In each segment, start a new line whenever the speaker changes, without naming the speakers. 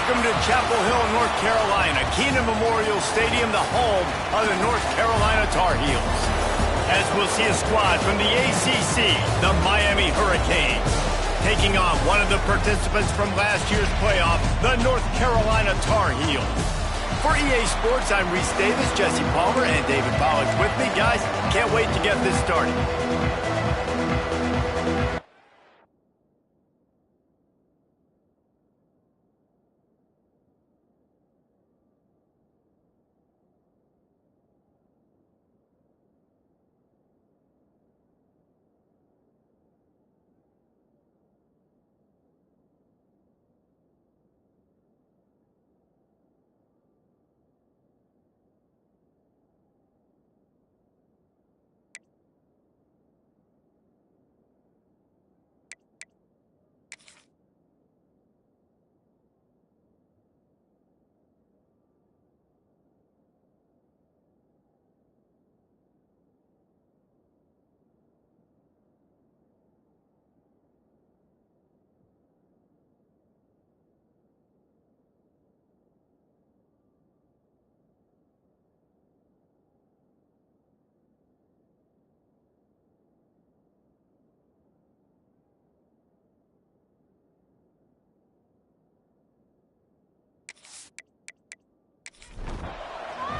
Welcome to Chapel Hill, North Carolina, Kenan Memorial Stadium, the home of the North Carolina Tar Heels. As we'll see a squad from the ACC, the Miami Hurricanes, taking on one of the participants from last year's playoff, the North Carolina Tar Heels. For EA Sports, I'm Reese Davis, Jesse Palmer, and David Pollack with me. Guys, can't wait to get this started.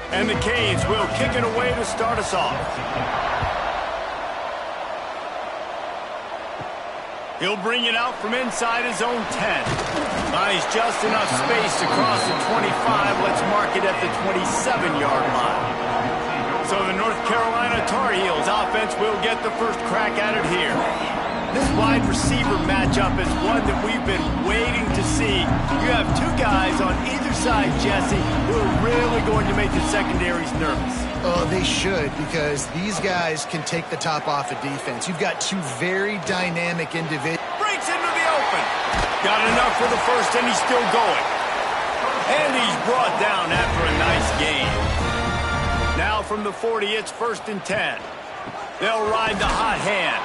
And the Canes will kick it away to start us off. He'll bring it out from inside his own 10. Buys just enough space to cross the 25. Let's mark it at the 27-yard line. So the North Carolina Tar Heels offense will get the first crack at it here. This wide receiver matchup is one that we've been waiting to see. You have two guys on either side, Jesse, who are really going to make the secondaries nervous.
Oh, they should, because these guys can take the top off of defense. You've got two very dynamic individuals.
Breaks into the open. Got enough for the first, and he's still going. And he's brought down after a nice gain. Now from the 40, it's 1st and 10. They'll ride the hot hand.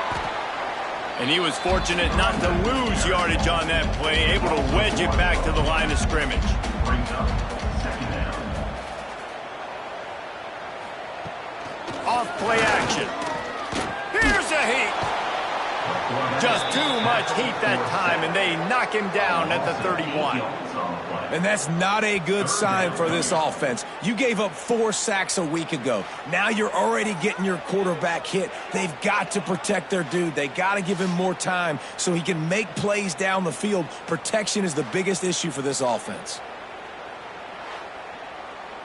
And he was fortunate not to lose yardage on that play, able to wedge it back to the line of scrimmage. Off play action. Here's a heat. Just too much heat that time, and they knock him down at the 31.
And that's not a good sign for this offense. You gave up 4 sacks a week ago. Now you're already getting your quarterback hit. They've got to protect their dude. They got to give him more time so he can make plays down the field. Protection is the biggest issue for this offense.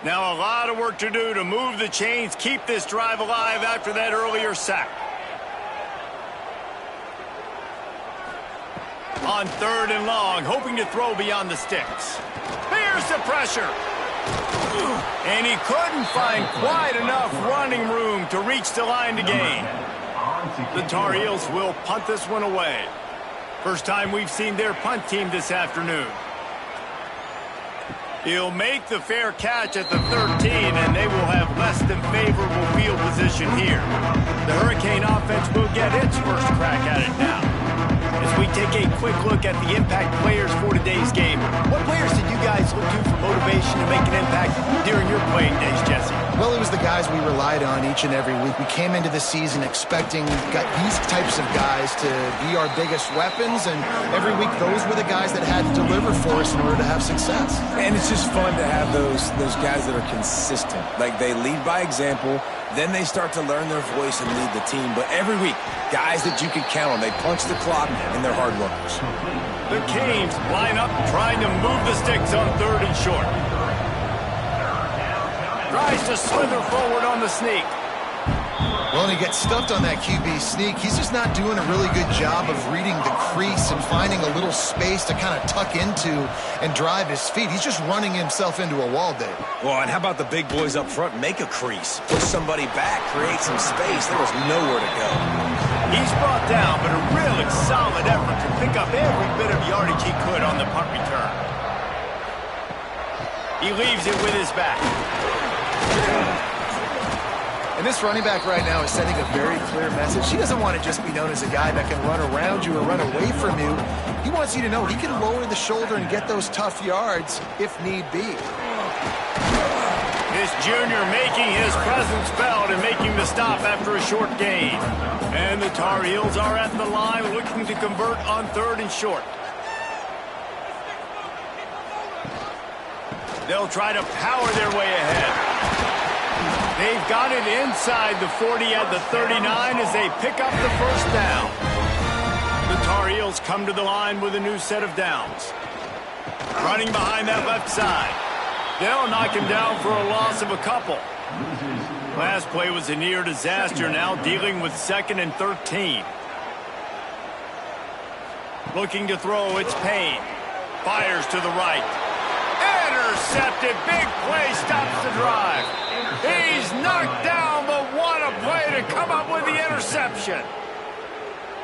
Now a lot of work to do to move the chains, keep this drive alive after that earlier sack. On 3rd and long, hoping to throw beyond the sticks. Here's the pressure. And he couldn't find quite enough running room to reach the line to gain. The Tar Heels will punt this one away. First time we've seen their punt team this afternoon. He'll make the fair catch at the 13, and they will have less than favorable field position here. The Hurricane offense will get its first crack at it now. As we take a quick look at the impact players for today's game, what players did you guys look to for motivation to make an impact during your playing days, Jesse?
Well, it was the guys we relied on each and every week. We came into the season expecting these types of guys to be our biggest weapons, and every week those were the guys that had to deliver for us in order to have success.
And it's just fun to have those guys that are consistent. Like, they lead by example, then they start to learn their voice and lead the team. But every week, guys that you can count on. They punch the clock, and they're hard workers.
The Canes line up, trying to move the sticks on 3rd and short. Tries to slither forward on the sneak.
Well, and he gets stuffed on that QB sneak. He's just not doing a really good job of reading the crease and finding a little space to kind of tuck into and drive his feet. He's just running himself into a wall there.
Well, and how about the big boys up front? Make a crease. Push somebody back. Create some space. There was nowhere to go.
He's brought down, but a really solid effort to pick up every bit of yardage he could on the punt return. He leaves it with his back.
And this running back right now is sending a very clear message. He doesn't want to just be known as a guy that can run around you or run away from you. He wants you to know he can lower the shoulder and get those tough yards if need be.
This junior making his presence felt and making the stop after a short gain. And the Tar Heels are at the line looking to convert on 3rd and short. They'll try to power their way ahead. They've got it inside the 40 at the 39 as they pick up the first down. The Tar Heels come to the line with a new set of downs. Running behind that left side. They'll knock him down for a loss of a couple. Last play was a near disaster, now dealing with 2nd and 13. Looking to throw, it's Payne. Fires to the right. Intercepted, big play, stops the drive. He's knocked down, but what a play to come up with the interception.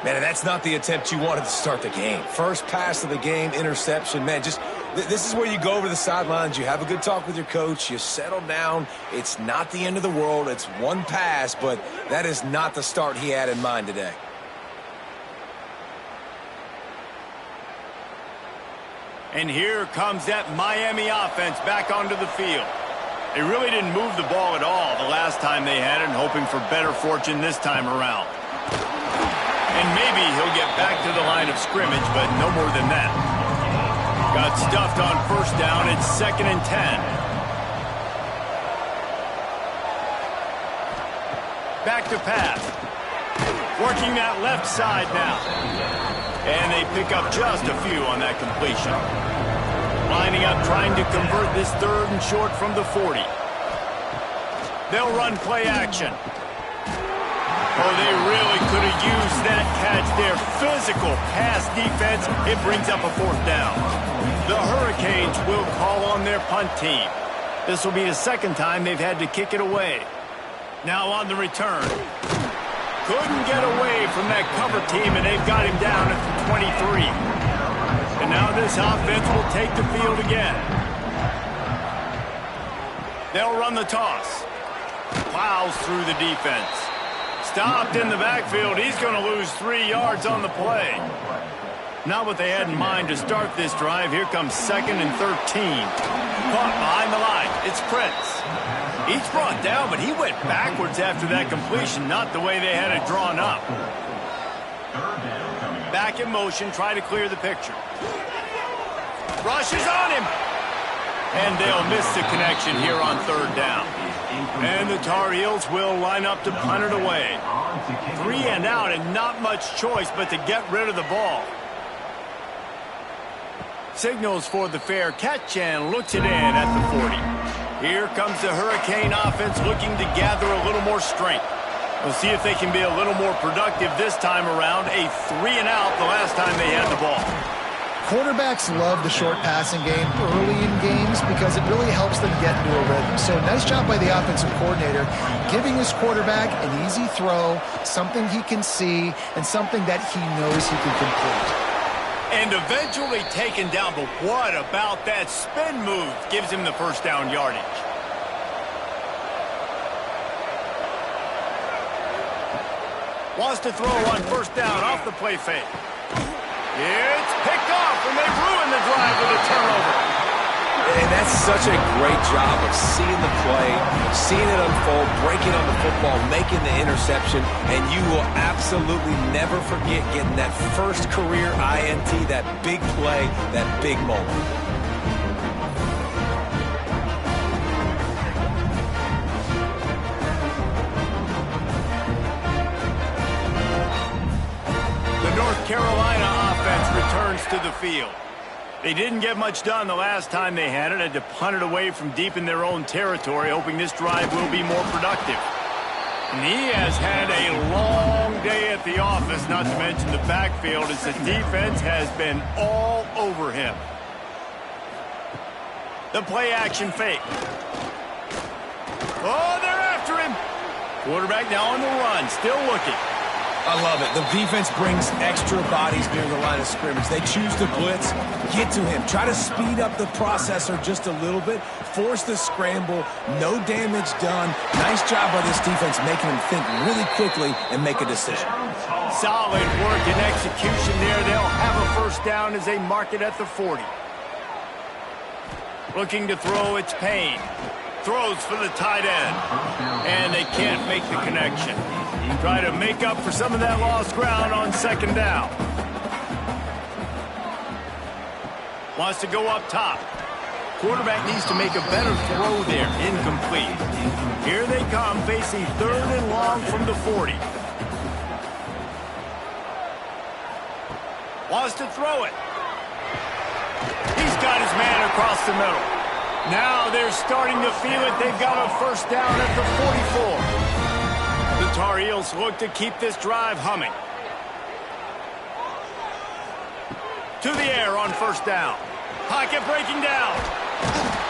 Man, that's not the attempt you wanted to start the game. First pass of the game, interception. Man, this is where you go over the sidelines. You have a good talk with your coach. You settle down. It's not the end of the world. It's one pass, but that is not the start he had in mind today.
And here comes that Miami offense back onto the field. They really didn't move the ball at all the last time they had it, and hoping for better fortune this time around. And maybe he'll get back to the line of scrimmage, but no more than that. Got stuffed on 1st down. It's 2nd and 10. Back to pass. Working that left side now. And they pick up just a few on that completion. Lining up, trying to convert this 3rd and short from the 40. They'll run play action. Oh, they really could have used that catch there. Physical pass defense. It brings up a 4th down. The Hurricanes will call on their punt team. This will be the 2nd time they've had to kick it away. Now on the return. Couldn't get away from that cover team, and they've got him down at the 23. And now this offense will take the field again. They'll run the toss. Plows through the defense. Stopped in the backfield. He's going to lose 3 yards on the play. Not what they had in mind to start this drive. Here comes 2nd and 13. Caught behind the line. It's Prince. He's brought down, but he went backwards after that completion, not the way they had it drawn up. Back in motion, try to clear the picture. Rushes on him. And they'll miss the connection here on 3rd down. And the Tar Heels will line up to punt it away. 3 and out, and not much choice but to get rid of the ball. Signals for the fair catch and looks it in at the 40. Here comes the Hurricane offense looking to gather a little more strength. We'll see if they can be a little more productive this time around. A 3 and out the last time they had the ball.
Quarterbacks love the short passing game early in games because it really helps them get into a rhythm. So nice job by the offensive coordinator, giving his quarterback an easy throw, something he can see, and something that he knows he can complete.
And eventually taken down, but what about that spin move? Gives him the 1st down yardage. Wants to throw on 1st down off the play fake. It's picked off, and they ruin the drive with a turnover.
And that's such a great job of seeing the play, seeing it unfold, breaking on the football, making the interception, and you will absolutely never forget getting that first career INT, that big play, that big moment.
The North Carolina offense returns to the field. They didn't get much done the last time they had to punt it away from deep in their own territory, hoping this drive will be more productive. And he has had a long day at the office, not to mention the backfield, as the defense has been all over him. The play action fake. Oh, they're after him. Quarterback now on the run, still looking.
I love it. The defense brings extra bodies near the line of scrimmage. They choose to blitz, get to him, try to speed up the processor just a little bit, force the scramble, no damage done. Nice job by this defense making him think really quickly and make a decision.
Solid work and execution there. They'll have a first down as they mark it at the 40. Looking to throw, it's Payne. Throws for the tight end. And they can't make the connection. Try to make up for some of that lost ground on second down. Wants to go up top. Quarterback needs to make a better throw there. Incomplete. Here they come, facing third and long from the 40. Wants to throw it. He's got his man across the middle. Now they're starting to feel it. They've got a first down at the 44. The Tar Heels look to keep this drive humming. To the air on first down. Pocket breaking down.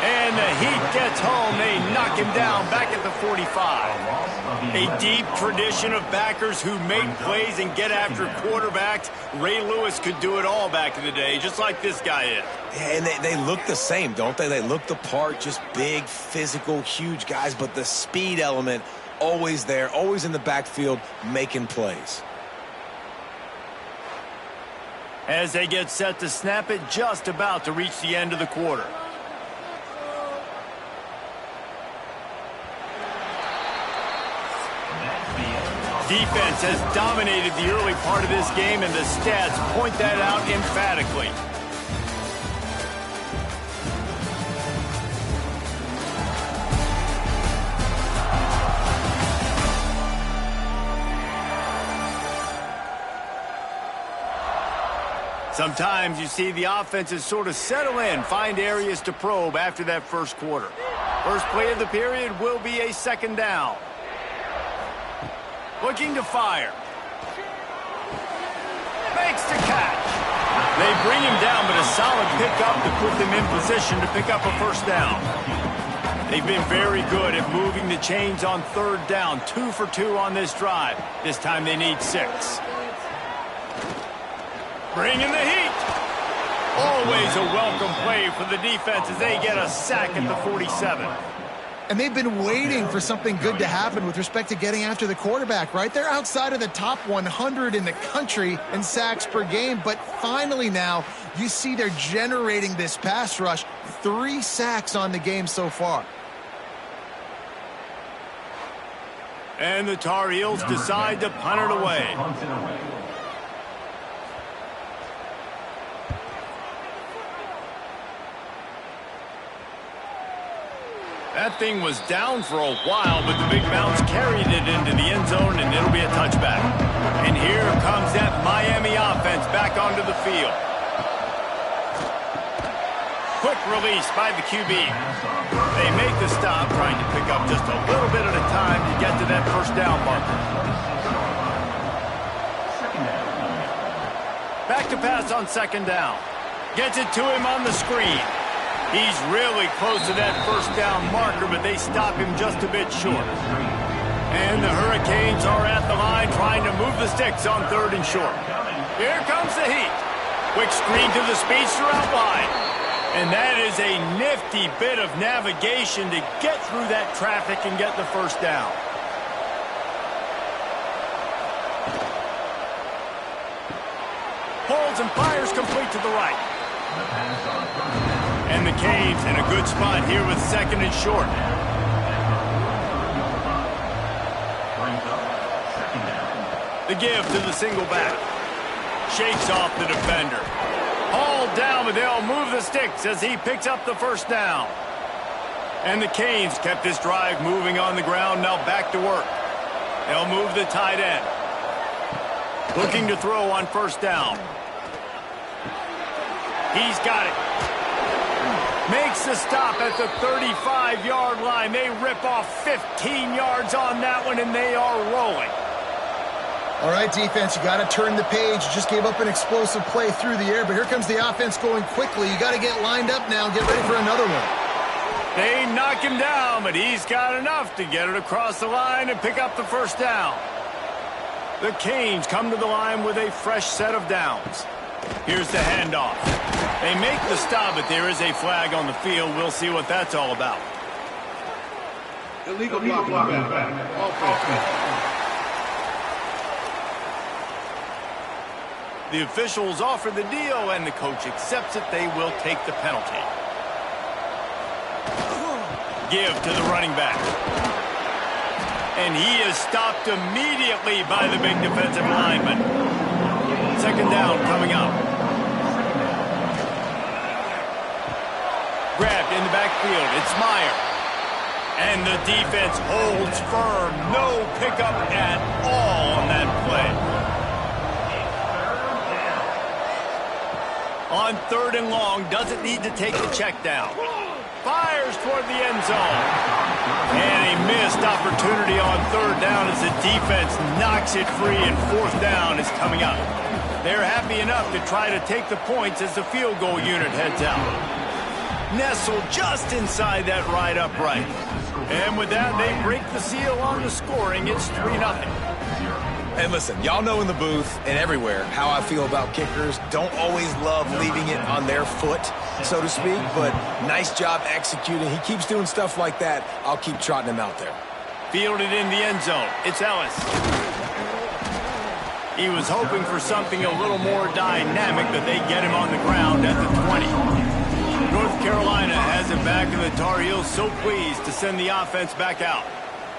And the Heat gets home. They knock him down back at the 45. A deep tradition of backers who make plays and get after quarterbacks. Ray Lewis could do it all back in the day, just like this guy is.
Yeah, and they look the same, don't they? They look the part, just big, physical, huge guys, but the speed element always there, always in the backfield, making plays.
As they get set to snap it, just about to reach the end of the quarter. Defense has dominated the early part of this game, and the stats point that out emphatically. Sometimes you see the offenses sort of settle in, find areas to probe after that first quarter. First play of the period will be a second down. Looking to fire. Makes the catch. They bring him down, but a solid pickup to put them in position to pick up a first down. They've been very good at moving the chains on third down. 2 for 2 on this drive. This time they need 6. Bringing the heat. Always a welcome play for the defense as they get a sack at the 47.
And they've been waiting for something good to happen with respect to getting after the quarterback, right? They're outside of the top 100 in the country in sacks per game, but finally now you see they're generating this pass rush. 3 sacks on the game so far.
And the Tar Heels decide to punt it away. That thing was down for a while, but the big bounce carried it into the end zone, and it'll be a touchback. And here comes that Miami offense back onto the field. Quick release by the QB. They make the stop, trying to pick up just a little bit at a time to get to that first down marker. Back to pass on second down. Gets it to him on the screen. He's really close to that first down marker, but they stop him just a bit short. And the Hurricanes are at the line trying to move the sticks on third and short. Here comes the Heat. Quick screen to the speedster out wide. And that is a nifty bit of navigation to get through that traffic and get the first down. Holds and fires complete to the right. And the Canes in a good spot here with second and short. The give to the single back. Shakes off the defender. Hauled down, but they'll move the sticks as he picks up the first down. And the Canes kept this drive moving on the ground, now back to work. They'll move the tight end. Looking to throw on first down. He's got it. Makes the stop at the 35-yard line. They rip off 15 yards on that one, and they are rolling.
All right, defense, you got to turn the page. You just gave up an explosive play through the air, but here comes the offense going quickly. You got to get lined up now and get ready for another one.
They knock him down, but he's got enough to get it across the line and pick up the first down. The Canes come to the line with a fresh set of downs. Here's the handoff. They make the stop, but there is a flag on the field. We'll see what that's all about.
Illegal blocking.
The officials offer the deal, and the coach accepts it. They will take the penalty. Give to the running back. And he is stopped immediately by the big defensive lineman. Second down coming up. Grabbed in the backfield. It's Meyer. And the defense holds firm. No pickup at all on that play. On third and long, doesn't need to take the check down. Fires toward the end zone. And a missed opportunity on third down as the defense knocks it free, and fourth down is coming up. They're happy enough to try to take the points as the field goal unit heads out. Nestled just inside that right upright. And with that, they break the seal on the scoring. It's 3-0.
And listen, y'all know in the booth and everywhere how I feel about kickers. Don't always love leaving it on their foot, so to speak, but nice job executing. He keeps doing stuff like that. I'll keep trotting him out there.
Fielded in the end zone. It's Ellis. He was hoping for something a little more dynamic, but they get him on the ground at the 20. North Carolina has it back, and the Tar Heels so pleased to send the offense back out.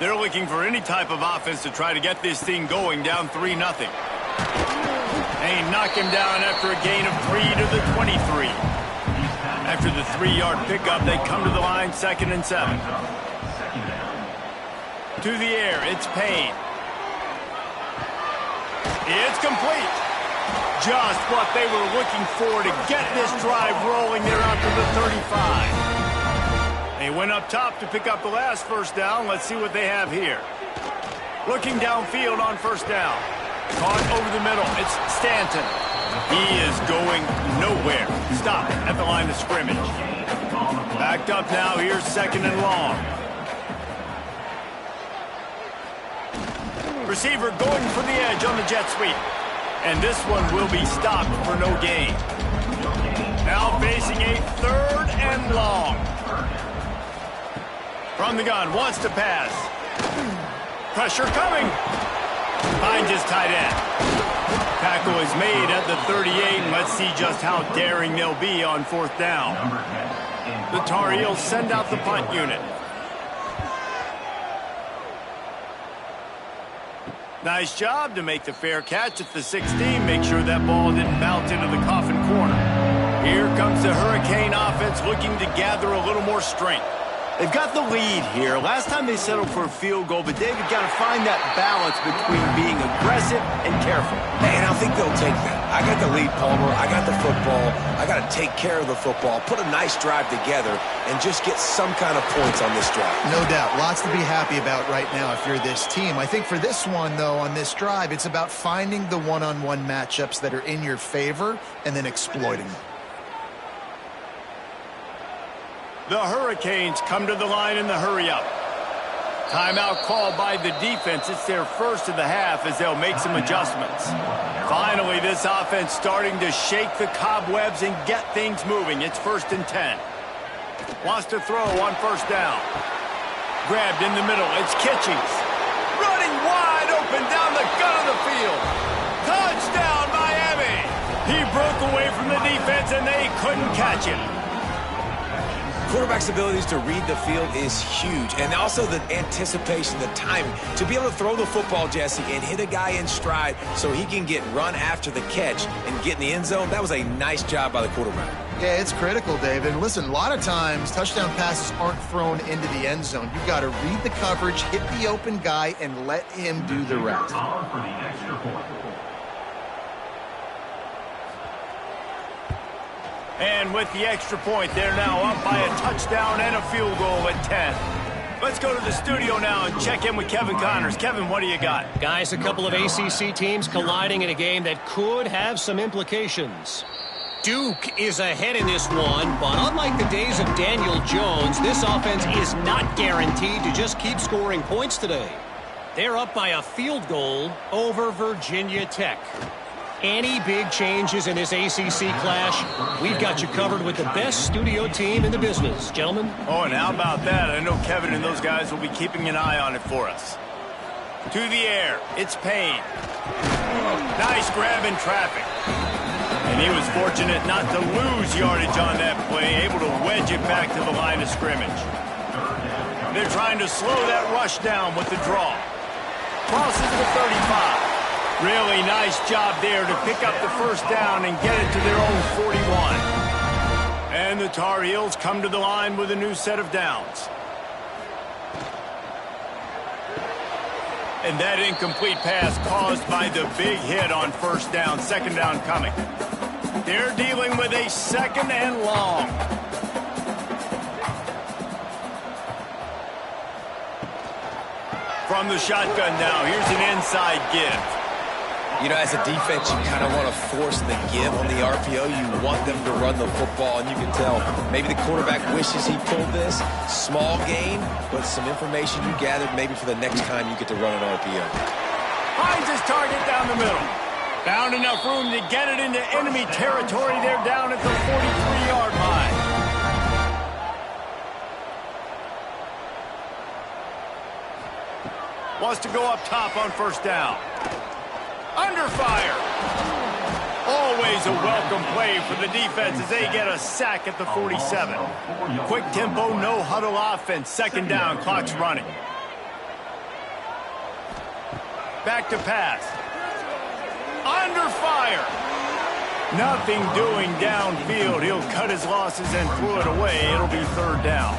They're looking for any type of offense to try to get this thing going, down 3-0. They knock him down after a gain of 3 to the 23. After the 3-yard pickup, they come to the line, 2nd and 7. To the air, it's Payne. It's complete. Just what they were looking for to get this drive rolling. They're out to the 35. They went up top to pick up the last first down. Let's see what they have here. Looking downfield on first down. Caught over the middle. It's Stanton. He is going nowhere. Stop at the line of scrimmage. Backed up now. Here's 2nd and long. Receiver going for the edge on the jet sweep. And this one will be stopped for no gain. Now facing a 3rd and long. From the gun, wants to pass. Pressure coming. Finds his tight end. Tackle is made at the 38, and let's see just how daring they'll be on 4th down. The Tar Heels send out the punt unit. Nice job to make the fair catch at the 16. Make sure that ball didn't bounce into the coffin corner. Here comes the Hurricane offense looking to gather a little more strength. They've got the lead here. Last time they settled for a field goal, but David got to find that balance between being aggressive and careful.
Hey, and I think they'll take that. I got the lead, Palmer. I got the football. I got to take care of the football, put a nice drive together, and just get some kind of points on this drive.
No doubt. Lots to be happy about right now if you're this team. I think for this one, though, on this drive, it's about finding the one-on-one matchups that are in your favor and then exploiting them.
The Hurricanes come to the line in the hurry-up. Timeout called by the defense. It's their first of the half as they'll make some adjustments. Finally, this offense starting to shake the cobwebs and get things moving. It's 1st and 10. Wants to throw on first down. Grabbed in the middle. It's Kitchings. Running wide open down the gut of the field. Touchdown, Miami. He broke away from the defense, and they couldn't catch him.
Quarterback's abilities to read the field is huge, and also the anticipation, the timing. To be able to throw the football, Jesse, and hit a guy in stride so he can get run after the catch and get in the end zone, that was a nice job by the quarterback.
Yeah, it's critical, David. Listen, a lot of times touchdown passes aren't thrown into the end zone. You've got to read the coverage, hit the open guy, and let him do the rest.
And with the extra point, they're now up by a touchdown and a field goal at 10. Let's go to the studio now and check in with Kevin Connors. Kevin, what do you got?
Guys, a couple of ACC teams colliding in a game that could have some implications. Duke is ahead in this one, but unlike the days of Daniel Jones, this offense is not guaranteed to just keep scoring points today. They're up by a field goal over Virginia Tech. Any big changes in this ACC clash, we've got you covered with the best studio team in the business, gentlemen.
Oh, and how about that? I know Kevin and those guys will be keeping an eye on it for us. To the air, it's Payne. Nice grab in traffic. And he was fortunate not to lose yardage on that play, able to wedge it back to the line of scrimmage. They're trying to slow that rush down with the draw. Crosses the 35. Really nice job there to pick up the first down and get it to their own 41. And the Tar Heels come to the line with a new set of downs. And that incomplete pass caused by the big hit on first down. Second down coming. They're dealing with a second and long. From the shotgun now, here's an inside give.
You know, as a defense, you kind of want to force the give on the RPO. You want them to run the football, and you can tell maybe the quarterback wishes he pulled this. Small gain, but some information you gathered maybe for the next time you get to run an RPO.
Finds his target down the middle. Found enough room to get it into enemy territory. They're down at the 43-yard line. Wants to go up top on first down. Under fire. Always a welcome play for the defense as they get a sack at the 47. Quick tempo, no huddle offense. Second down, clock's running. Back to pass. Under fire. Nothing doing downfield. He'll cut his losses and throw it away. It'll be third down.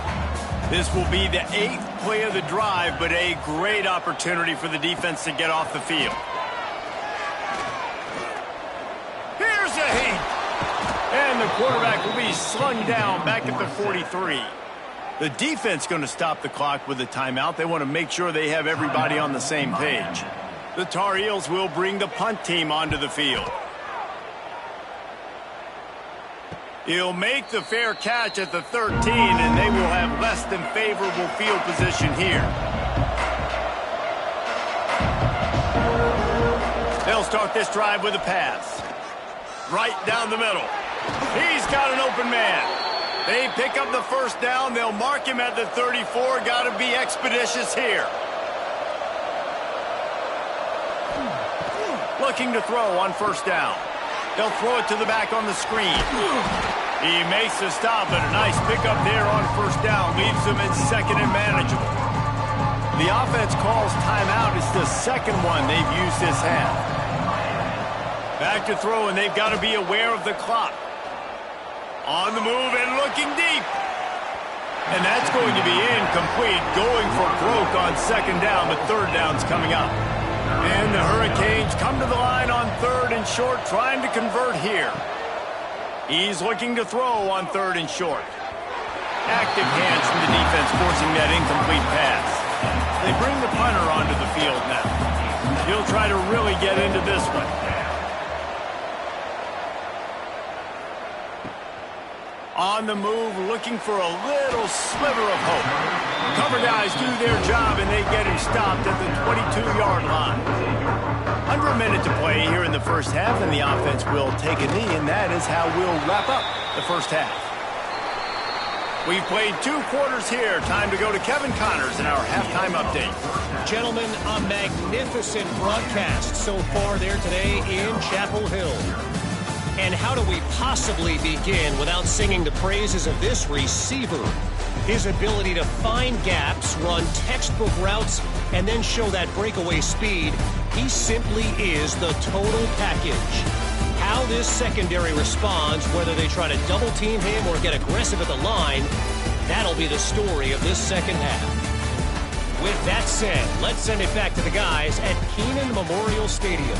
This will be the 8th play of the drive, but a great opportunity for the defense to get off the field. And the quarterback will be slung down back at the 43. The defense going to stop the clock with a timeout. They want to make sure they have everybody on the same page. The Tar Heels will bring the punt team onto the field. He'll make the fair catch at the 13, and they will have less than favorable field position here. They'll start this drive with a pass. Right down the middle. He's got an open man. They pick up the first down. They'll mark him at the 34. Got to be expeditious here. Looking to throw on first down. They'll throw it to the back on the screen. He makes the stop, but a nice pickup there on first down. Leaves them in second and manageable. The offense calls timeout. It's the second one they've used this half. Back to throw, and they've got to be aware of the clock. On the move and looking deep. And that's going to be incomplete. Going for broke on second down, but third down's coming up. And the Hurricanes come to the line on third and short, trying to convert here. He's looking to throw on third and short. Active hands from the defense forcing that incomplete pass. They bring the punter onto the field now. He'll try to really get into this one. On the move, looking for a little sliver of hope. Cover guys do their job, and they get him stopped at the 22-yard line. Under a minute to play here in the first half, and the offense will take a knee, and that is how we'll wrap up the first half. We've played 2 quarters here. Time to go to Kevin Connors in our halftime update.
Gentlemen, a magnificent broadcast so far there today in Chapel Hill. And how do we possibly begin without singing the praises of this receiver? His ability to find gaps, run textbook routes, and then show that breakaway speed. He simply is the total package. How this secondary responds, whether they try to double-team him or get aggressive at the line, that'll be the story of this second half. With that said, let's send it back to the guys at Kenan Memorial Stadium.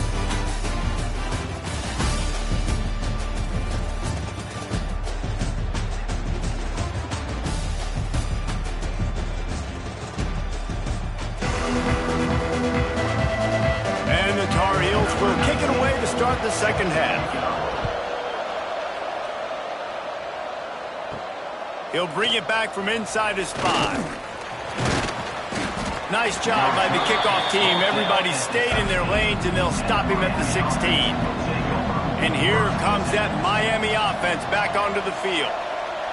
Will kick it away to start the second half. He'll bring it back from inside his 5. Nice job by the kickoff team. Everybody stayed in their lanes, and they'll stop him at the 16. And here comes that Miami offense back onto the field.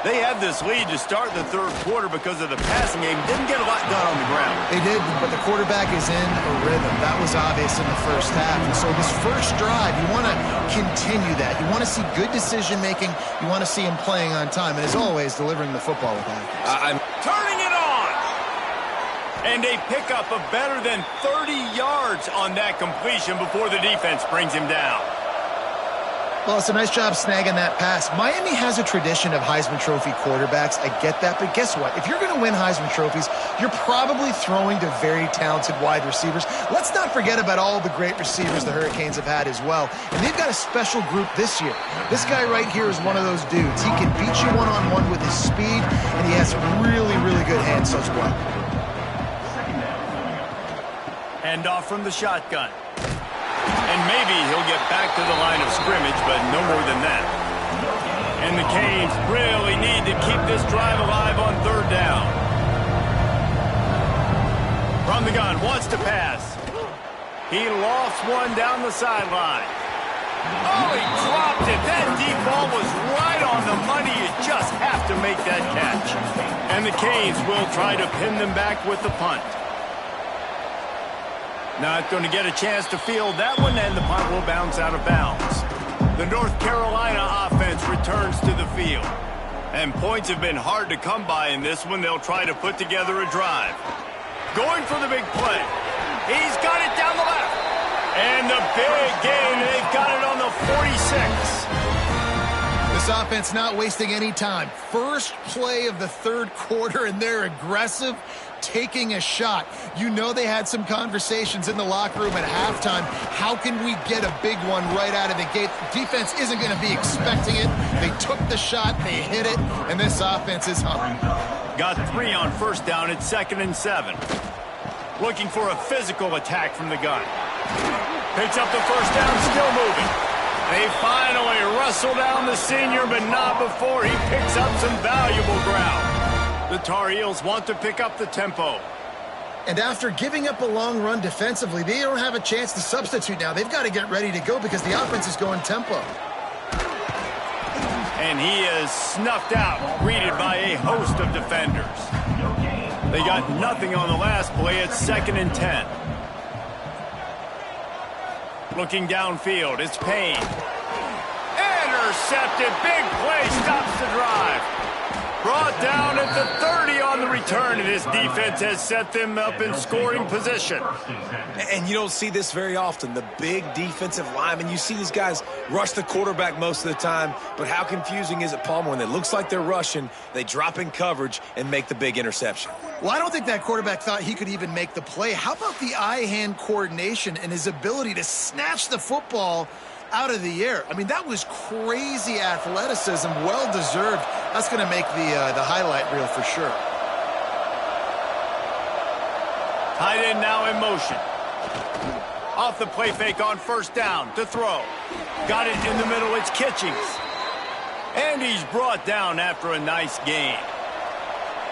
They had this lead to start the third quarter because of the passing game. Didn't get a lot done on the ground.
They did, but the quarterback is in a rhythm. That was obvious in the first half. And so this first drive, you want to continue that. You want to see good decision-making. You want to see him playing on time. And as always, delivering the football with accuracy.
Turning it on! And a pickup of better than 30 yards on that completion before the defense brings him down.
Well, it's a nice job snagging that pass. Miami has a tradition of Heisman Trophy quarterbacks. I get that, but guess what? If you're going to win Heisman Trophies, you're probably throwing to very talented wide receivers. Let's not forget about all the great receivers the Hurricanes have had as well. And they've got a special group this year. This guy right here is one of those dudes. He can beat you one-on-one with his speed, and he has really, really good hands as well.
Hand off from the shotgun. And maybe he'll get back to the line of scrimmage, but no more than that. And the Canes really need to keep this drive alive on third down. From the gun, wants to pass. He lost one down the sideline. Oh, he dropped it. That deep ball was right on the money. You just have to make that catch. And the Canes will try to pin them back with the punt. Not going to get a chance to field that one, and the punt will bounce out of bounds. The North Carolina offense returns to the field. And points have been hard to come by in this one. They'll try to put together a drive. Going for the big play. He's got it down the left. And the big gain, they've got it on the 46.
This offense not wasting any time. First play of the third quarter, and they're aggressive, taking a shot. You know they had some conversations in the locker room at halftime. How can we get a big one right out of the gate? Defense isn't going to be expecting it. They took the shot, they hit it, and this offense is hungry.
Got 3 on first down at 2nd and 7. Looking for a physical attack from the gun. Picks up the first down, still moving. They finally wrestle down the senior, but not before he picks up some valuable ground. The Tar Heels want to pick up the tempo.
And after giving up a long run defensively, they don't have a chance to substitute now. They've got to get ready to go because the offense is going tempo.
And he is snuffed out, greeted by a host of defenders. They got nothing on the last play at 2nd and 10. Looking downfield, it's Payne. Intercepted, big play, stops the drive. Brought down at the 30 on the return, and his defense has set them up in scoring position.
And you don't see this very often, the big defensive linemen. You see these guys rush the quarterback most of the time, but how confusing is it, Palmer, when it looks like they're rushing, they drop in coverage and make the big interception?
Well, I don't think that quarterback thought he could even make the play. How about the eye-hand coordination and his ability to snatch the football out of the air? I mean, that was crazy athleticism, well-deserved. That's going to make the highlight reel for sure.
Tight end now in motion. Off the play fake on first down to throw. Got it in the middle, it's Kitchings. And he's brought down after a nice gain.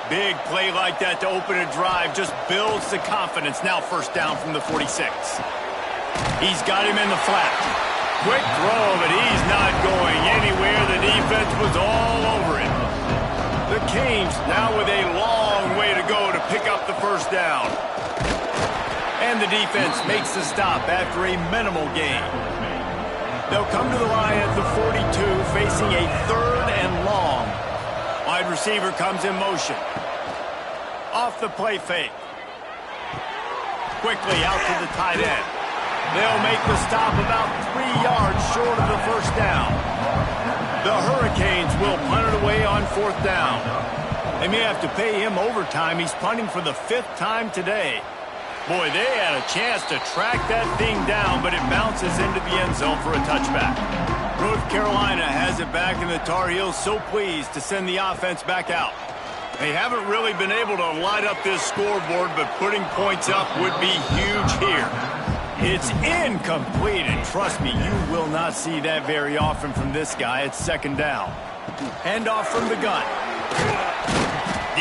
Big play like that to open a drive just builds the confidence. Now first down from the 46. He's got him in the flat. Quick throw, but he's not going anywhere. The defense was all over it. The Canes now with a long way to go to pick up the first down. And the defense makes the stop after a minimal gain. They'll come to the line at the 42, facing a 3rd and long. Wide receiver comes in motion. Off the play fake. Quickly out to the tight end. They'll make the stop about 3 yards short of the first down. The Hurricanes will punt it away on 4th down. They may have to pay him overtime. He's punting for the 5th time today. Boy, they had a chance to track that thing down, but it bounces into the end zone for a touchback. North Carolina has it back, and the Tar Heels so pleased to send the offense back out. They haven't really been able to light up this scoreboard, but putting points up would be huge here. It's incomplete, and trust me, you will not see that very often from this guy. It's 2nd down. Handoff from the gun.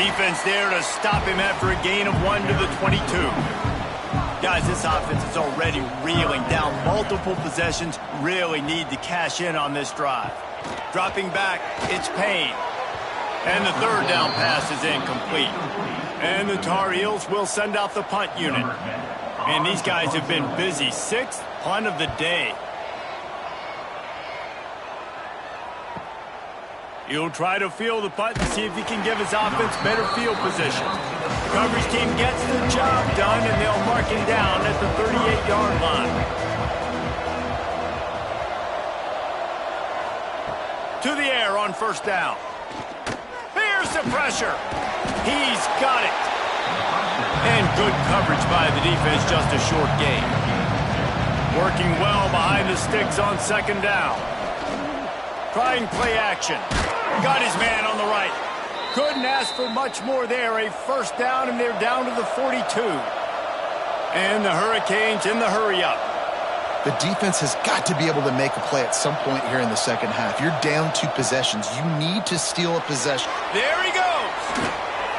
Defense there to stop him after a gain of 1 to the 22. Guys, this offense is already reeling down multiple possessions. Really need to cash in on this drive. Dropping back, it's Payne. And the third down pass is incomplete. And the Tar Heels will send out the punt unit. And these guys have been busy. 6th punt of the day. He'll try to field the punt and see if he can give his offense better field position. The coverage team gets the job done, and they'll mark him down at the 38-yard line. To the air on first down. Here's the pressure. He's got it. And good coverage by the defense, just a short gain. Working well behind the sticks on second down. Trying play action. Got his man on the right. Couldn't ask for much more there. A first down, and they're down to the 42. And the Hurricanes in the hurry-up.
The defense has got to be able to make a play at some point here in the second half. You're down 2 possessions. You need to steal a possession.
There he goes.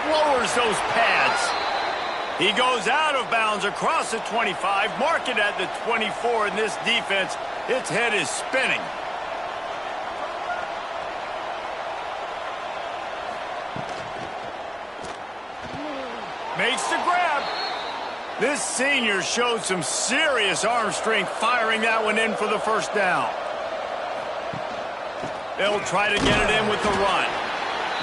Lowers those pads. He goes out of bounds across the 25. Mark it at the 24 in this defense. Its head is spinning. Makes the grab. This senior showed some serious arm strength firing that one in for the first down. They'll try to get it in with the run.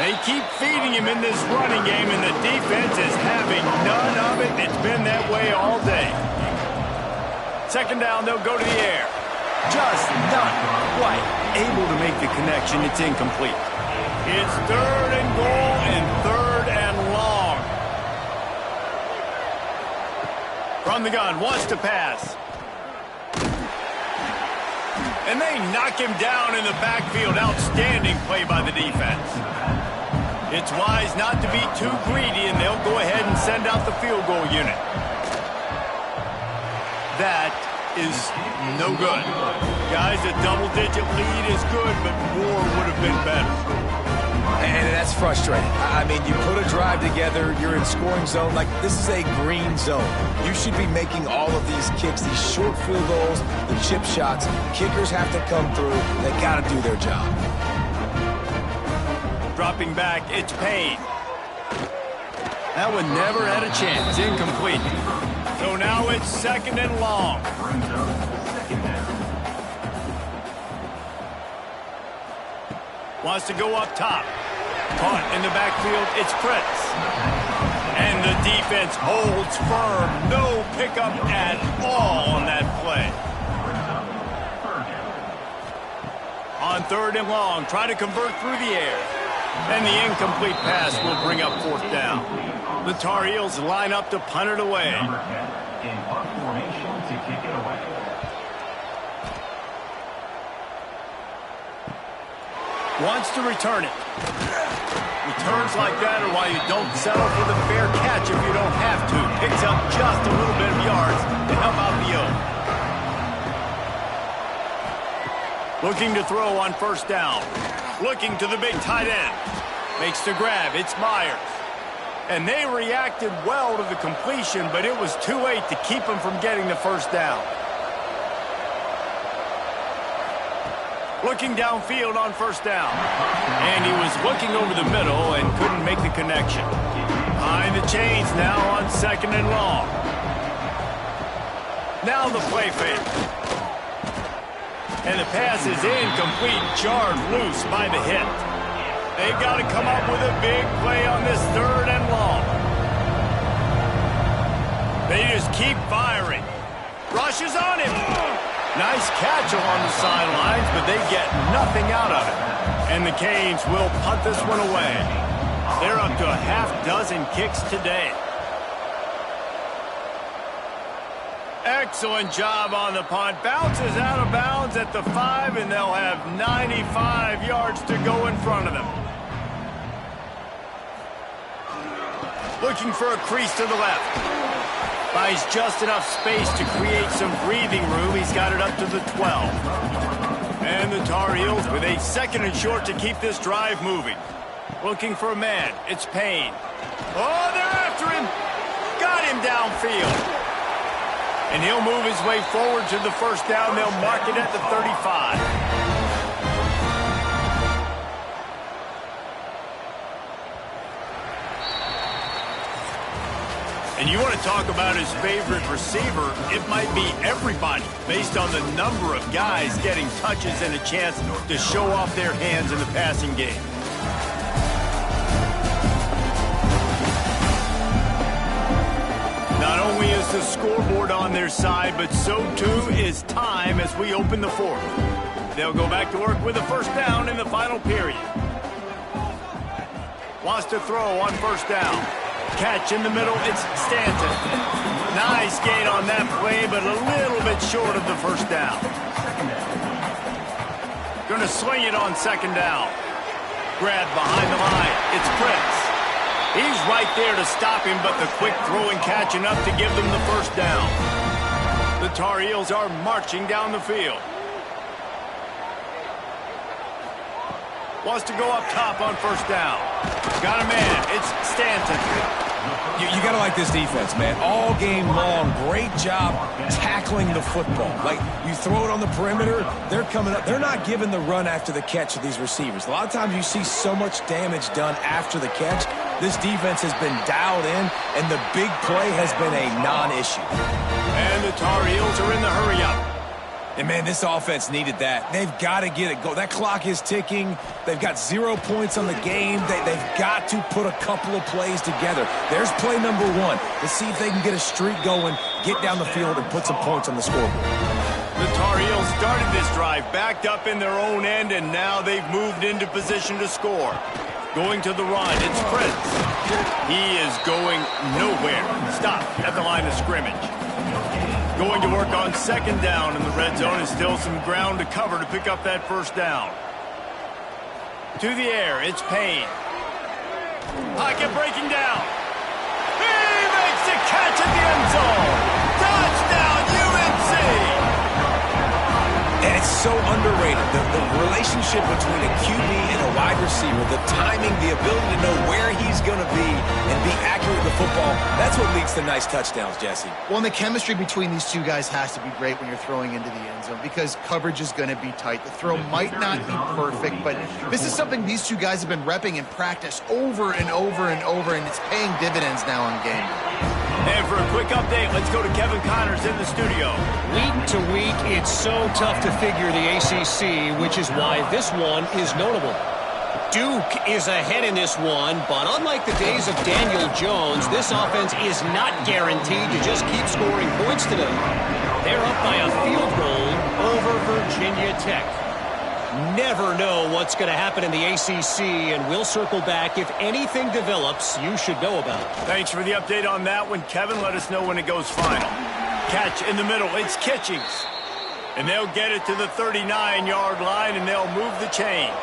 They keep feeding him in this running game, and the defense is having none of it. It's been that way all day. Second down, they'll go to the air. Just not quite able to make the connection. It's incomplete. It's 3rd and goal and 3rd and long. From the gun, wants to pass. And they knock him down in the backfield. Outstanding play by the defense. It's wise not to be too greedy, and they'll go ahead and send out the field goal unit. That is no good. Guys, a double-digit lead is good, but more would have been better.
And that's frustrating. I mean, you put a drive together, you're in scoring zone. Like, this is a green zone. You should be making all of these kicks, these short field goals, the chip shots. Kickers have to come through. They got to do their job.
Dropping back, it's Payne. That one never had a chance. Incomplete. So now it's 2nd and long. Wants to go up top. Caught in the backfield, it's Fritz. And the defense holds firm. No pickup at all on that play. On 3rd and long, try to convert through the air. And the incomplete pass will bring up 4th down. The Tar Heels line up to punt it away. Wants to return it. Returns like that are why you don't settle for the fair catch if you don't have to. Picks up just a little bit of yards to help out the Oak. Looking to throw on first down. Looking to the big tight end. Makes the grab. It's Myers. And they reacted well to the completion, but it was too late to keep them from getting the first down. Looking downfield on first down. And he was looking over the middle and couldn't make the connection. Behind the chains now on 2nd and long. Now the play fake. And the pass is incomplete, jarred loose by the hit. They've got to come up with a big play on this 3rd and long. They just keep firing. Rushes on him. Nice catch along the sidelines, but they get nothing out of it. And the Canes will punt this one away. They're up to a half-dozen kicks today. Excellent job on the punt. Bounces out of bounds at the 5, and they'll have 95 yards to go in front of them. Looking for a crease to the left. Buys just enough space to create some breathing room. He's got it up to the 12. And the Tar Heels with a 2nd and short to keep this drive moving. Looking for a man. It's Payne. Oh, they're after him. Got him downfield. And he'll move his way forward to the first down. They'll mark it at the 35. And you want to talk about his favorite receiver, it might be everybody based on the number of guys getting touches and a chance to show off their hands in the passing game. Not only is the scoreboard on their side, but so too is time as we open the fourth. They'll go back to work with a first down in the final period. Wants to throw on first down. Catch in the middle, it's Stanton. Nice gain on that play, but a little bit short of the first down. Going to swing it on second down. Grab behind the line, it's Prince. He's right there to stop him, but the quick throw and catch enough to give them the first down. The Tar Heels are marching down the field. Wants to go up top on first down. Got a man. It's Stanton.
You got to like this defense, man. All game long, great job tackling the football. Like, you throw it on the perimeter, they're coming up. They're not giving the run after the catch of these receivers. A lot of times you see so much damage done after the catch. This defense has been dialed in, and the big play has been a non-issue.
And the Tar Heels are in the hurry-up.
And, man, this offense needed that. They've got to get it go. That clock is ticking. They've got 0 points on the game. They've got to put a couple of plays together. There's play number one. Let's see if they can get a streak going, get down the field, and put some points on the scoreboard.
The Tar Heels started this drive backed up in their own end, and now they've moved into position to score. Going to the run, it's Prince. He is going nowhere. Stop at the line of scrimmage. Going to work on second down in the red zone, and still some ground to cover to pick up that first down. To the air, it's Payne. Pocket breaking down. He makes the catch at the end zone. Touchdown, UNC!
And it's so underrated. The relationship between a QB and a wide receiver, the timing, the ability to know where he's going to be and be accurate with the football, that's what leads to nice touchdowns, Jesse.
Well, and the chemistry between these two guys has to be great when you're throwing into the end zone because coverage is going to be tight. The throw might not be perfect, but this is something these two guys have been repping in practice over and over and over, and it's paying dividends now on game.
And for a quick update, let's go to Kevin Connors in the studio.
Week to week, it's so tough to figure the ACC, which is why this one is notable. Duke is ahead in this one, but unlike the days of Daniel Jones, this offense is not guaranteed to just keep scoring points today. They're up by a field goal over Virginia Tech. Never know what's going to happen in the ACC, and we'll circle back if anything develops you should know about.
Thanks for the update on that one, Kevin. Let us know when it goes final. Catch in the middle, it's Kitchings. And they'll get it to the 39-yard line, and they'll move the chains.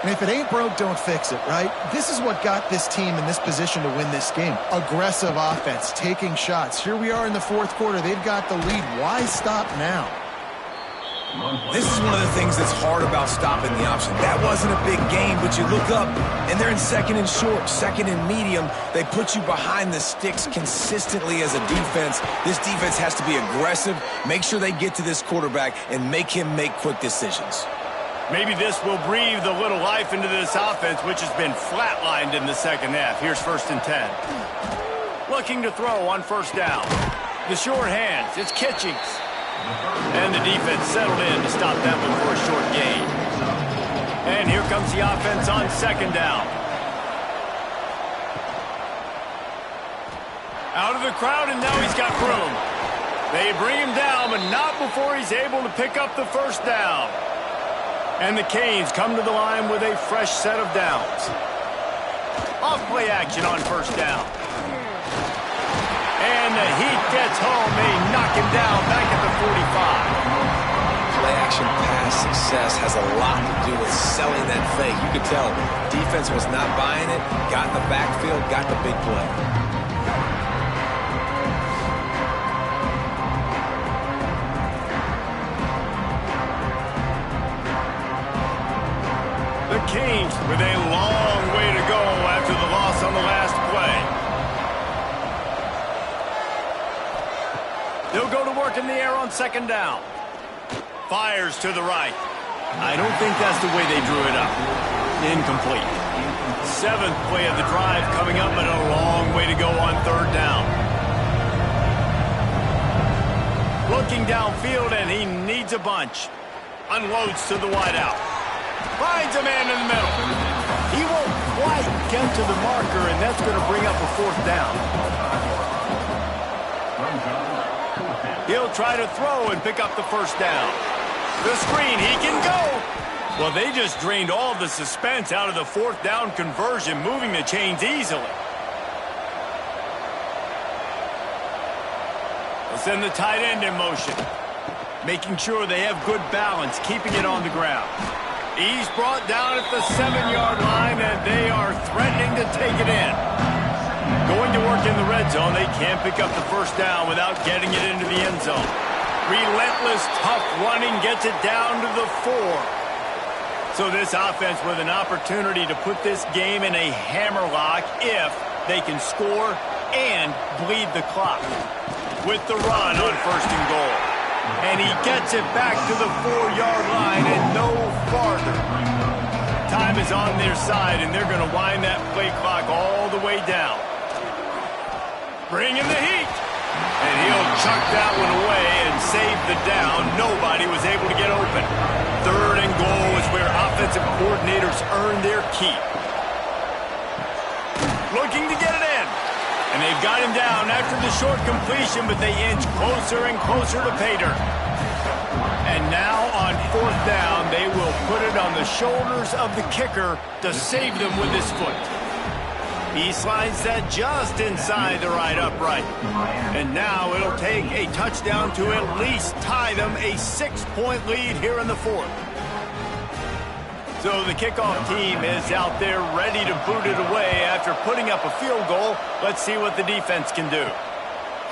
And if it ain't broke, don't fix it, right? This is what got this team in this position to win this game. Aggressive offense, taking shots. Here we are in the fourth quarter. They've got the lead. Why stop now?
This is one of the things that's hard about stopping the option. That wasn't a big game, but you look up, and they're in second and short, second and medium. They put you behind the sticks consistently as a defense. This defense has to be aggressive, make sure they get to this quarterback, and make him make quick decisions.
Maybe this will breathe a little life into this offense, which has been flatlined in the second half. Here's 1st and 10. Looking to throw on first down. The short hands, it's Kitchings. And the defense settled in to stop that one for a short gain. And here comes the offense on second down. Out of the crowd, and now he's got room. They bring him down, but not before he's able to pick up the first down. And the Canes come to the line with a fresh set of downs. Off-play action on first down. And the Heat gets home. They knock him down back at the 45.
Play-action pass success has a lot to do with selling that fake. You could tell defense was not buying it, got in the backfield, got the big play.
The Canes with a long way to go after the loss on the last He'll go to work in the air on second down. Fires to the right. I don't think that's the way they drew it up. Incomplete. Seventh play of the drive coming up, but a long way to go on third down. Looking downfield, and he needs a bunch. Unloads to the wideout. Finds a man in the middle. He won't quite get to the marker, and that's going to bring up a fourth down. He'll try to throw and pick up the first down. The screen, he can go. Well, they just drained all the suspense out of the fourth down conversion, moving the chains easily. They'll send the tight end in motion, making sure they have good balance, keeping it on the ground. He's brought down at the 7-yard line, and they are threatening to take it in. Going to work in the red zone, they can't pick up the first down without getting it into the end zone. Relentless, tough running gets it down to the 4. So this offense with an opportunity to put this game in a hammerlock if they can score and bleed the clock. With the run on first and goal. And he gets it back to the 4-yard line and no farther. Time is on their side, and they're going to wind that play clock all the way down. Bring in the heat. And he'll chuck that one away and save the down. Nobody was able to get open. Third and goal is where offensive coordinators earn their keep. Looking to get it in. And they've got him down after the short completion, but they inch closer and closer to pay dirt. And now on fourth down, they will put it on the shoulders of the kicker to save them with his foot. He slides that just inside the right upright. And now it'll take a touchdown to at least tie them a 6-point lead here in the fourth. So the kickoff team is out there ready to boot it away after putting up a field goal. Let's see what the defense can do.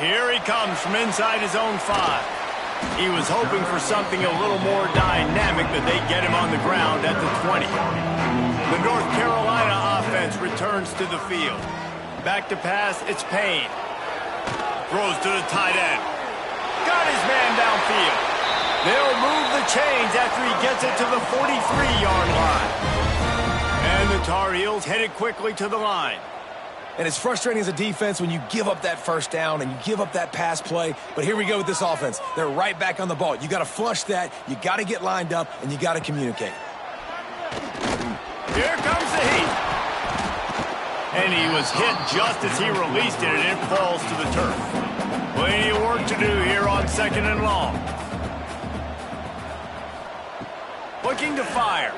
Here he comes from inside his own 5. He was hoping for something a little more dynamic, but they get him on the ground at the 20. The North Carolina offense returns to the field. Back to pass, it's Payne. Throws to the tight end. Got his man downfield. They'll move the chains after he gets it to the 43-yard line. And the Tar Heels headed quickly to the line.
And it's frustrating as a defense when you give up that first down and you give up that pass play. But here we go with this offense. They're right back on the ball. You got to flush that. You got to get lined up, and you got to communicate.
Here comes the heat. And he was hit just as he released it, and it falls to the turf. Plenty of work to do here on second and long. Looking to fire.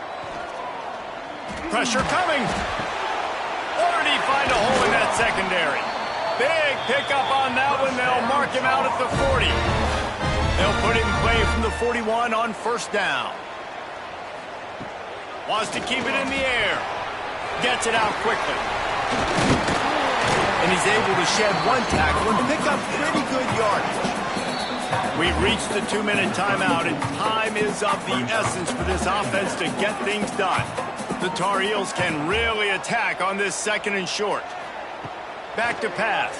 Pressure coming. Or did he find a hole in that secondary? Big pickup on that one. They'll mark him out at the 40. They'll put it in play from the 41 on first down. Wants to keep it in the air. Gets it out quickly. And he's able to shed one tackle and pick up pretty good yardage. We've reached the 2-minute timeout, and time is of the essence for this offense to get things done. The Tar Heels can really attack on this second and short. Back to pass.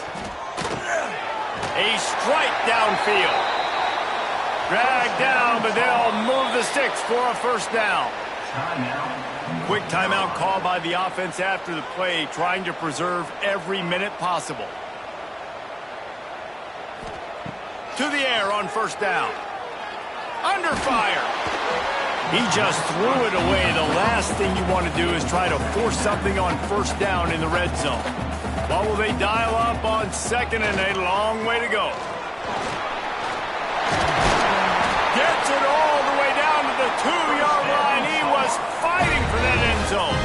A strike downfield. Dragged down, but they'll move the sticks for a first down. Quick timeout call by the offense after the play, trying to preserve every minute possible. To the air on first down. Under fire. He just threw it away. The last thing you want to do is try to force something on first down in the red zone. What will they dial up on second and a long way to go? Gets it all the way down to the 2-yard line. He was fighting for that end zone.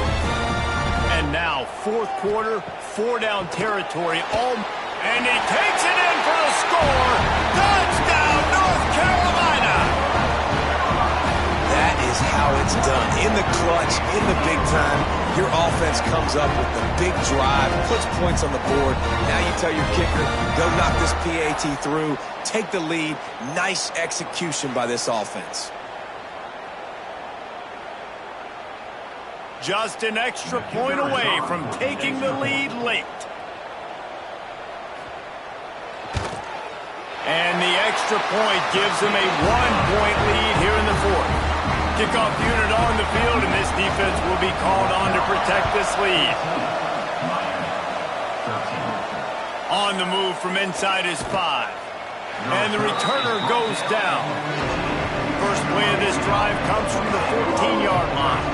And now, fourth quarter, 4-down territory. And he takes it in for a score. Touchdown, North Carolina.
That is how it's done. In the clutch, in the big time, your offense comes up with the big drive, puts points on the board. Now you tell your kicker, go knock this PAT through, take the lead. Nice execution by this offense.
Just an extra point away from taking the lead late. And the extra point gives them a 1-point lead here in the fourth. Kickoff unit on the field, and this defense will be called on to protect this lead. On the move from inside is 5. And the returner goes down. First play of this drive comes from the 14-yard line.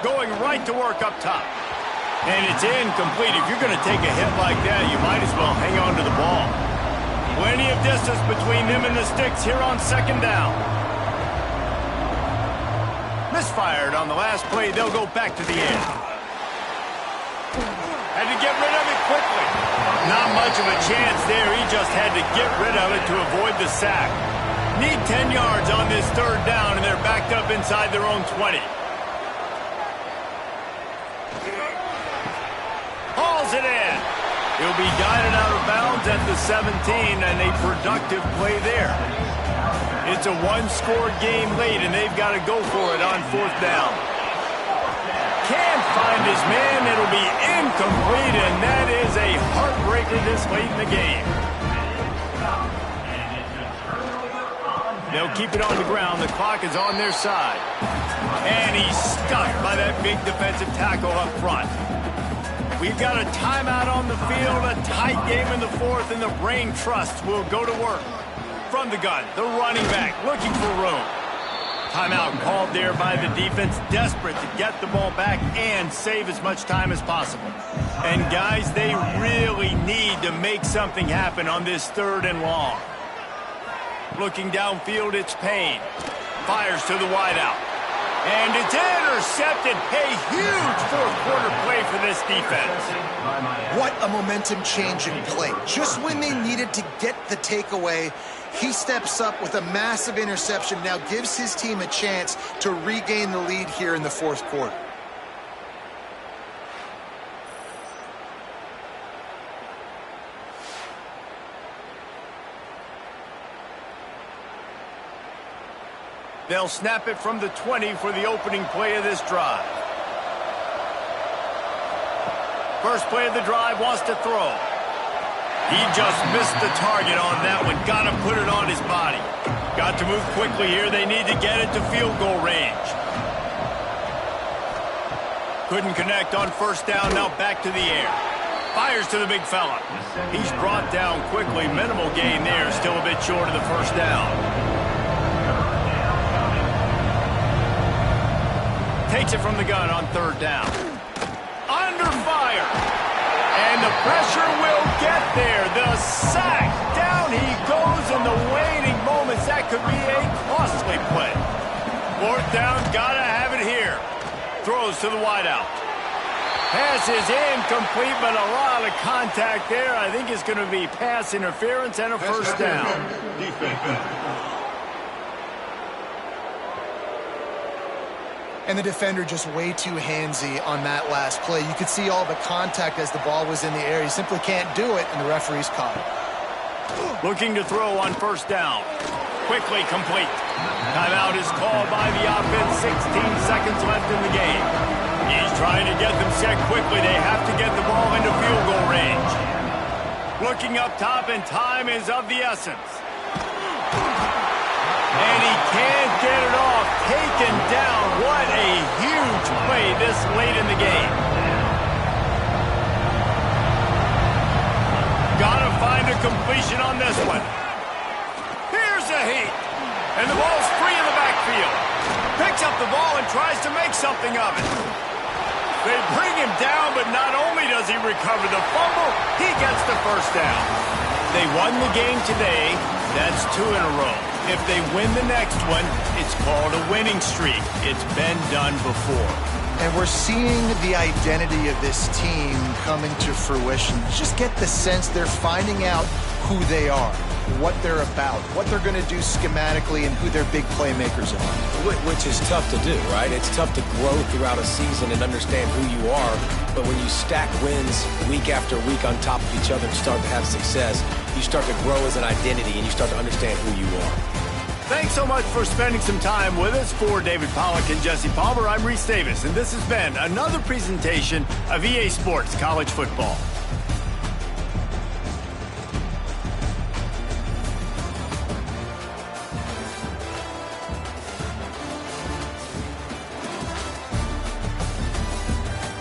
Going right to work up top. And it's incomplete. If you're going to take a hit like that, you might as well hang on to the ball. Plenty of distance between them and the sticks here on second down. Misfired on the last play. They'll go back to the air. Had to get rid of it quickly. Not much of a chance there. He just had to get rid of it to avoid the sack. Need 10 yards on this third down, and they're backed up inside their own 20. Hauls it in. He'll be guided out of bounds at the 17, and a productive play there. It's a one-score game late, and they've got to go for it on fourth down. Can't find his man. It'll be incomplete, and that is a heartbreaker this late in the game. They'll keep it on the ground. The clock is on their side. And he's stuck by that big defensive tackle up front. We've got a timeout on the field, a tight game in the fourth, and the Brain Trust will go to work. From the gun, the running back looking for room. Timeout called there by the defense, desperate to get the ball back and save as much time as possible. And guys, they really need to make something happen on this third and long. Looking downfield, it's Payne. Fires to the wideout. And it's intercepted. A huge fourth-quarter play for this defense.
What a momentum-changing play. Just when they needed to get the takeaway, he steps up with a massive interception, now gives his team a chance to regain the lead here in the fourth quarter.
They'll snap it from the 20 for the opening play of this drive. First play of the drive, wants to throw. He just missed the target on that one. Got to put it on his body. Got to move quickly here. They need to get it to field goal range. Couldn't connect on first down. Now back to the air. Fires to the big fella. He's brought down quickly. Minimal gain there. Still a bit short of the first down. Takes it from the gun on third down. Under fire. And the pressure will get there. The sack. Down he goes in the waning moments. That could be a costly play. Fourth down, gotta have it here. Throws to the wideout. Pass is incomplete, but a lot of contact there. I think it's going to be pass interference and a first down.
And the defender just way too handsy on that last play. You could see all the contact as the ball was in the air. He simply can't do it, and the referee's caught it.
Looking to throw on first down. Quickly complete. Timeout is called by the offense. 16 seconds left in the game. He's trying to get them set quickly. They have to get the ball into field goal range. Looking up top, and time is of the essence. And he can't get it off. Taken down. What a huge play this late in the game. Gotta find a completion on this one. Here's a heat. And the ball's free in the backfield. Picks up the ball and tries to make something of it. They bring him down, but not only does he recover the fumble, he gets the first down. They won the game today. That's 2 in a row. If they win the next one, it's called a winning streak. It's been done before.
And we're seeing the identity of this team coming to fruition. Just get the sense they're finding out who they are, what they're about, what they're going to do schematically, and who their big playmakers are.
Which is tough to do, right? It's tough to grow throughout a season and understand who you are. But when you stack wins week after week on top of each other and start to have success, you start to grow as an identity and you start to understand who you are.
Thanks so much for spending some time with us. For David Pollack and Jesse Palmer, I'm Reese Davis, and this has been another presentation of EA Sports College Football.